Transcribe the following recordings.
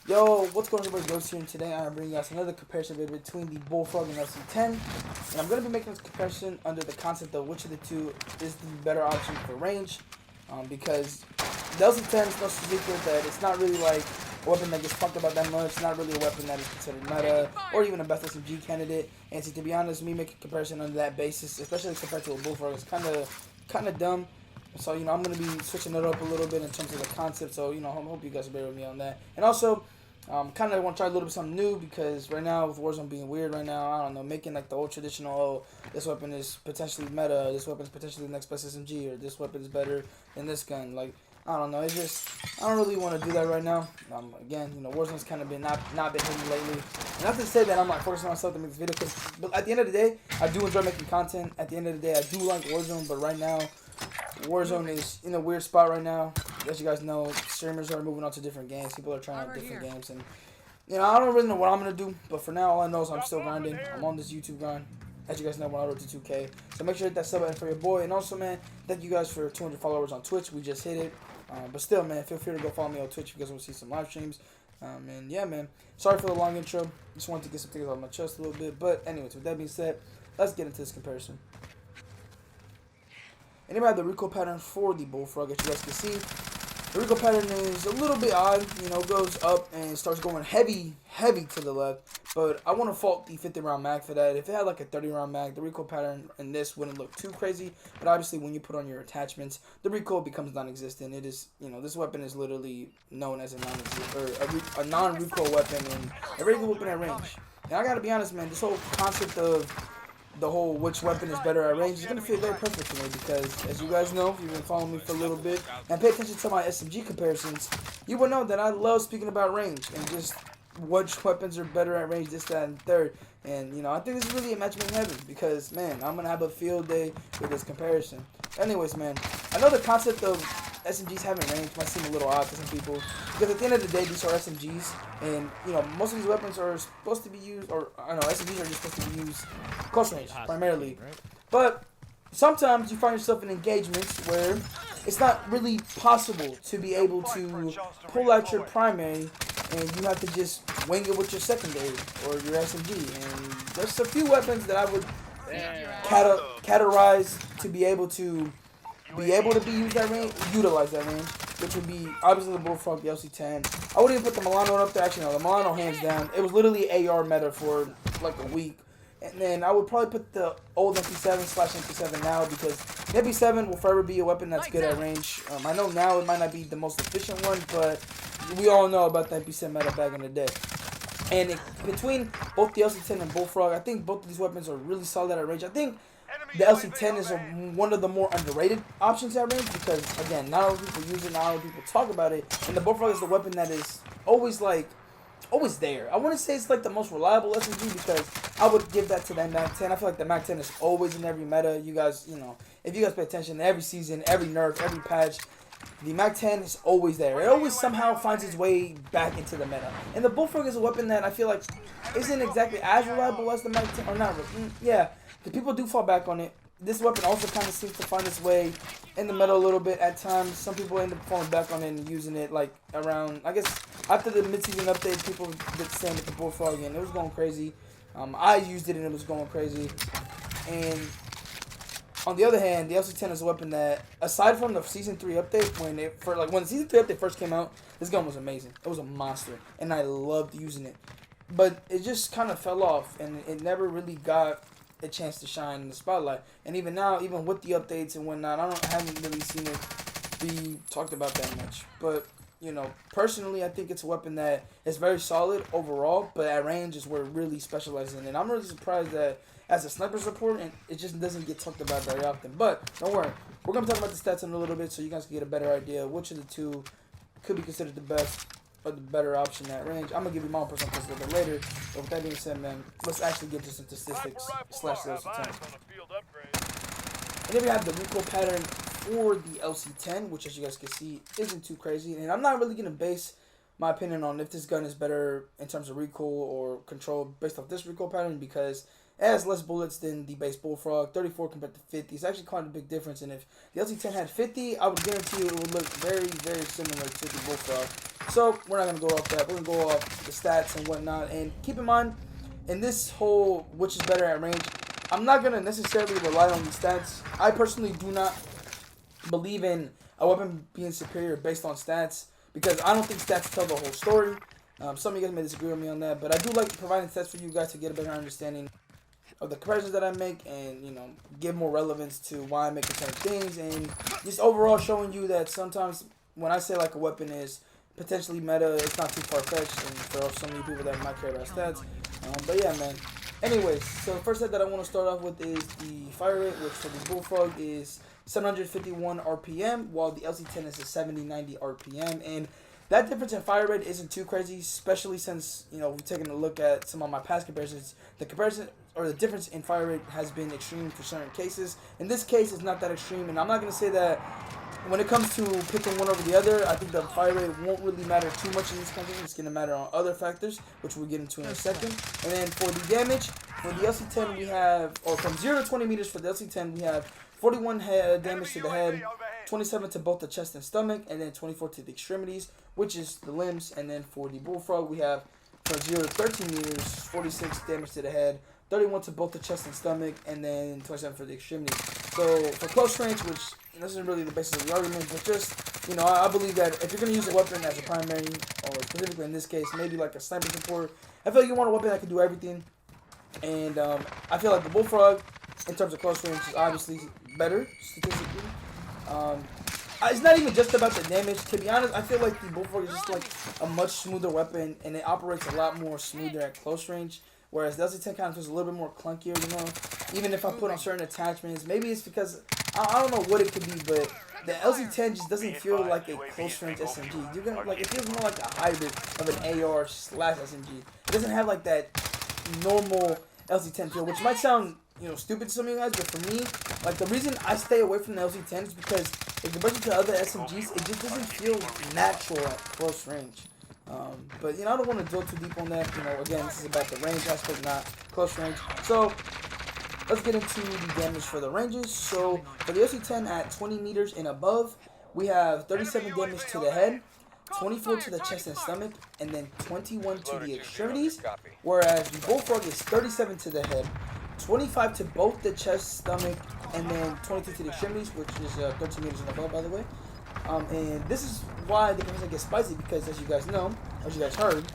Yo, what's going on, everybody? Ghost here, and today I am bringing you guys another comparison video between the Bullfrog and LC-10. And I'm going to be making this comparison under the concept of which of the two is the better option for range. Because the LC-10 is no secret that it's not really like a weapon that gets talked about that much. It's not really a weapon that is considered meta or even a best SMG candidate. And to be honest, me making a comparison under that basis, especially compared to a Bullfrog, is kind of dumb. So, I'm going to be switching it up a little bit in terms of the concept. So, I hope you guys will bear with me on that. And also, kind of want to try a little bit something new because right now, with Warzone being weird right now, I don't know, making like the old traditional, oh, this weapon is potentially meta, this weapon is potentially the next best SMG, or this weapon is better than this gun. Like, I don't know, it's just, I don't really want to do that right now. Again, Warzone's kind of been not been hitting lately. And not to say that I'm like forcing myself to make this video, but at the end of the day, I do enjoy making content. At the end of the day, I do like Warzone, but right now, Warzone is in a weird spot right now. As you guys know, streamers are moving on to different games. People are trying out different games, and I don't really know what I'm gonna do. But for now, all I know is I'm still grinding. I'm on this YouTube grind. As you guys know, when I road to 2K, so make sure to hit that sub button for your boy. And also, man, thank you guys for 200 followers on Twitch. We just hit it. But still, man, feel free to go follow me on Twitch if you guys want to see some live streams. And yeah, man, sorry for the long intro. Just wanted to get some things off my chest a little bit. But anyways, with that being said, let's get into this comparison. Anybody have the recoil pattern for the Bullfrog, as you guys can see. The recoil pattern is a little bit odd, goes up and starts going heavy to the left. But I want to fault the 50 round mag for that. If it had like a 30 round mag, the recoil pattern in this wouldn't look too crazy. But obviously when you put on your attachments, the recoil becomes non-existent. It is, this weapon is literally known as a non-recoil weapon and a regular weapon at range. And I gotta be honest, man, this whole concept of the whole which weapon is better at range is going to feel very perfect to me because, as you guys know, if you've been following me for a little bit and pay attention to my SMG comparisons, you will know that I love speaking about range and just which weapons are better at range, this, that, and third. And, I think this is really a match made in heaven because, man, I'm going to have a field day with this comparison. Anyways, man, I know the concept of SMGs having range might seem a little odd to some people because at the end of the day, these are SMGs, and most of these weapons are supposed to be used, or I know SMGs are just supposed to be used close range primarily. But sometimes you find yourself in engagements where it's not really possible to be able to pull out your primary, and you have to just wing it with your secondary or your SMG. And there's a few weapons that I would categorize to be able to be used that range, utilize that range, which would be obviously the Bullfrog, the LC-10. I wouldn't even put the Milano up there. Actually, no, the Milano hands down. It was literally AR meta for like a week. And then I would probably put the old MP7/MP7 now because the MP7 will forever be a weapon that's good at range. I know now it might not be the most efficient one, but we all know about the MP7 meta back in the day. And between both the LC-10 and Bullfrog, I think both of these weapons are really solid at range. I think the LC-10 is one of the more underrated options at range because, again, not a lot of people use it, not a lot of people talk about it. And the Bullfrog is the weapon that is always there. I want to say it's like the most reliable SMG because I would give that to that MAC-10. I feel like the MAC-10 is always in every meta. You guys, if you guys pay attention, every season, every nerf, every patch, the MAC-10 is always there. It always somehow finds its way back into the meta. And the Bullfrog is a weapon that I feel like isn't exactly as reliable as the MAC-10, or not. Yeah, the people do fall back on it. This weapon also kind of seems to find its way in the meta a little bit at times. Some people end up falling back on it and using it like around, I guess, after the mid-season update, people did the same with the Bullfrog and it was going crazy. I used it and it was going crazy. And on the other hand, the LC-10 is a weapon that, aside from the Season 3 update, when the Season 3 update first came out, this gun was amazing. It was a monster, and I loved using it. But it just kind of fell off, and it never really got a chance to shine in the spotlight. And even now, even with the updates and whatnot, I haven't really seen it be talked about that much. But personally, I think it's a weapon that is very solid overall, but at range is where it really specializes in. And I'm really surprised that as a sniper support, and it just doesn't get talked about very often. But don't worry, we're going to talk about the stats in a little bit so you guys can get a better idea of which of the two could be considered the best or the better option at range. I'm going to give you my own personal thoughts a little bit later. But with that being said, man, let's actually get to some statistics / LC-10. And then we have the recoil pattern for the LC-10, which, as you guys can see, isn't too crazy. And I'm not really going to base my opinion on if this gun is better in terms of recoil or control based off this recoil pattern because It has less bullets than the base Bullfrog, 34 compared to 50. It's actually quite a big difference, and if the LC-10 had 50, I would guarantee you it would look very, very similar to the Bullfrog. So we're not going to go off that. We're going to go off the stats and whatnot. And keep in mind, in this whole which is better at range, I'm not going to necessarily rely on the stats. I personally do not believe in a weapon being superior based on stats, because I don't think stats tell the whole story. Some of you guys may disagree with me on that, but I do like providing stats for you guys to get a better understanding of the comparisons that I make, and give more relevance to why I'm making certain things, and just overall showing you that sometimes when I say like a weapon is potentially meta, it's not too far-fetched, and for so many people that might care about stats. But yeah, man. Anyways, so the first stat that I want to start off with is the fire rate, which for the Bullfrog is 751 RPM, while the LC-10 is a 7090 RPM, and that difference in fire rate isn't too crazy, especially since, we've taken a look at some of my past comparisons. The comparison, or the difference in fire rate, has been extreme for certain cases. In this case, it's not that extreme, and I'm not going to say that when it comes to picking one over the other, I think the fire rate won't really matter too much in this country. It's going to matter on other factors, which we'll get into in a second. And then for the damage, for the LC-10 we have, or from 0 to 20 meters for the LC-10, we have 41 damage to the head, 27 to both the chest and stomach, and then 24 to the extremities, which is the limbs. And then for the Bullfrog, we have from 0 to 13 meters, 46 damage to the head, 31 to both the chest and stomach, and then 27 for the extremities. So for close range, which this isn't really the basis of the argument, but just, I believe that if you're going to use a weapon as a primary, or specifically in this case, maybe like a sniper support, I feel like you want a weapon that can do everything. And I feel like the Bullfrog, in terms of close range, is obviously better statistically. It's not even just about the damage. To be honest, I feel like the Bullfrog is just like a much smoother weapon, and it operates a lot more smoother at close range. Whereas the LC-10 kind of feels a little bit more clunkier, Even if I put on certain attachments, maybe it's because I don't know what it could be, but the LC-10 just doesn't feel like a close range SMG. It feels more like a hybrid of an AR/SMG. It doesn't have like that normal LC-10 feel, which might sound stupid to some of you guys, but for me, like, the reason I stay away from the LC-10 is because in comparison to other SMGs, it just doesn't feel natural at close range. But I don't want to drill too deep on that. Again, this is about the range aspect, not close range. So let's get into the damage for the ranges. So for the LC-10 at 20 meters and above, we have 37 damage to the head, 24 to the chest and stomach, and then 21 to the extremities. Whereas the Bullfrog is 37 to the head, 25 to both the chest, stomach, and then 22 to the extremities, which is 13 meters and above, by the way. And this is why the comparison gets spicy, because as you guys know, as you guys heard,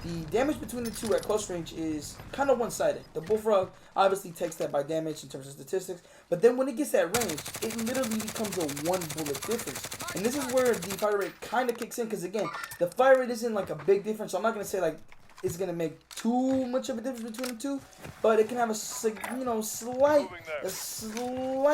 the damage between the two at close range is kind of one-sided. The Bullfrog obviously takes that by damage in terms of statistics, but then when it gets that range, it literally becomes a one-bullet difference. And this is where the fire rate kind of kicks in, because again, the fire rate isn't like a big difference, so I'm not going to say like it's going to make too much of a difference between the two, but it can have a slight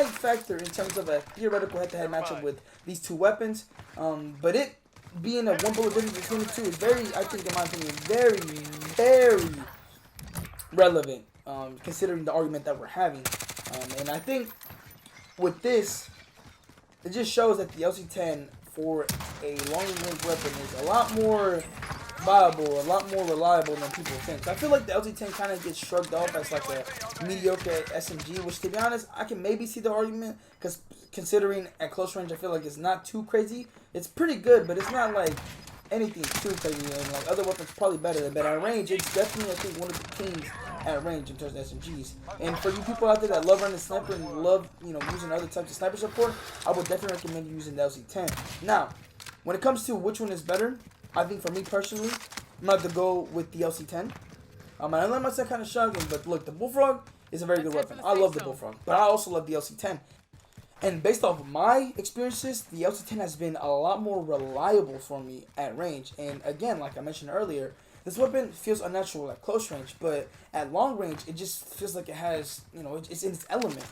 factor in terms of a theoretical head-to-head matchup with these two weapons. But it being a one-bullet difference between the two is very, I think in my opinion, very, very relevant, considering the argument that we're having. And I think with this, it just shows that the LC-10 for a long-range weapon is a lot more viable, a lot more reliable than people think. So I feel like the LC-10 kind of gets shrugged off as like a mediocre SMG, which to be honest, I can maybe see the argument, because considering at close range, I feel like it's not too crazy. It's pretty good, but it's not like anything too crazy. And like other weapons, probably better than. But at range, it's definitely, I think, one of the kings at range in terms of SMGs. And for you people out there that love running sniper and love, using other types of sniper support, I would definitely recommend using the LC-10. Now, when it comes to which one is better, I think for me personally, I'm going to have to go with the LC-10. I know I might sound kind of shocking, but look, the Bullfrog is a very good weapon. I love the Bullfrog, but I also love the LC-10. And based off of my experiences, the LC-10 has been a lot more reliable for me at range. And again, like I mentioned earlier, this weapon feels unnatural at close range, but at long range, it just feels like it has, it's in its element.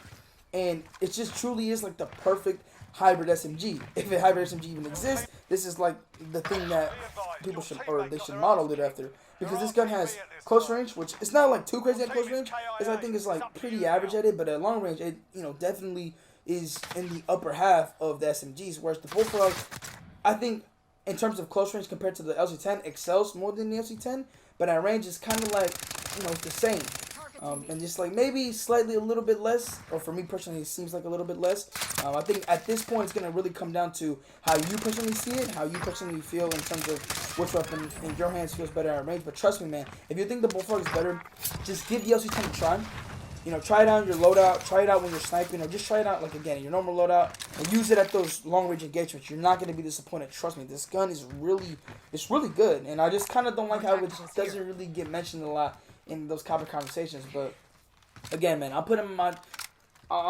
And it just truly is like the perfect hybrid SMG. If a hybrid SMG even exists, this is like the thing that people should, or they should model it after. Because this gun has close range, which it's not like too crazy at close range. I think it's like pretty average at it, but at long range, it definitely is in the upper half of the SMGs. Whereas the Bullfrog, I think in terms of close range compared to the LC-10, excels more than the LC-10, but at range it's kind of like, it's the same. and just like maybe slightly a little bit less, or for me personally, it seems like a little bit less. I think at this point it's gonna really come down to how you personally see it, how you personally feel in terms of which weapon in your hands feels better at range. But trust me, man, if you think the Bullfrog is better, just give the LC-10 a try. You know, try it out in your loadout, try it out when you're sniping, or just try it out, like, again, in your normal loadout, and use it at those long-range engagements. You're not going to be disappointed. Trust me, this gun is really good, and I just kind of don't like how it doesn't really get mentioned a lot in those copper conversations, but, again, man, I'm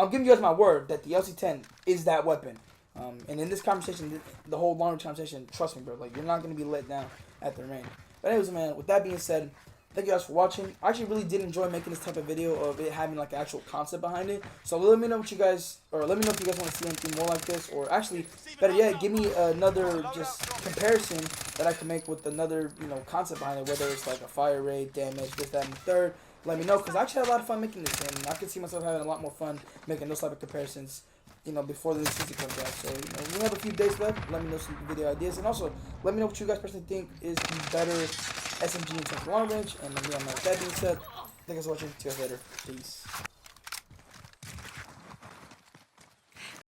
giving you guys my word that the LC-10 is that weapon, and in this conversation, the whole long-range conversation, trust me, bro, like, you're not going to be let down at the range. But anyways, man, with that being said, thank you guys for watching. I actually really did enjoy making this type of video of it having like an actual concept behind it. So let me know what you guys, or let me know if you guys want to see anything more like this, or actually, better yet, give me another just comparison that I can make with another, you know, concept behind it, whether it's like a fire rate, damage, this, that, and the third. Let me know, because I actually had a lot of fun making this, and I can see myself having a lot more fun making those type of comparisons, you know, before the season comes out. So, you know, we have a few days left. Let me know some video ideas, and also let me know what you guys personally think is the better SMG in terms of long range. And then, with that being said, thank you guys for watching. See you guys later. Peace.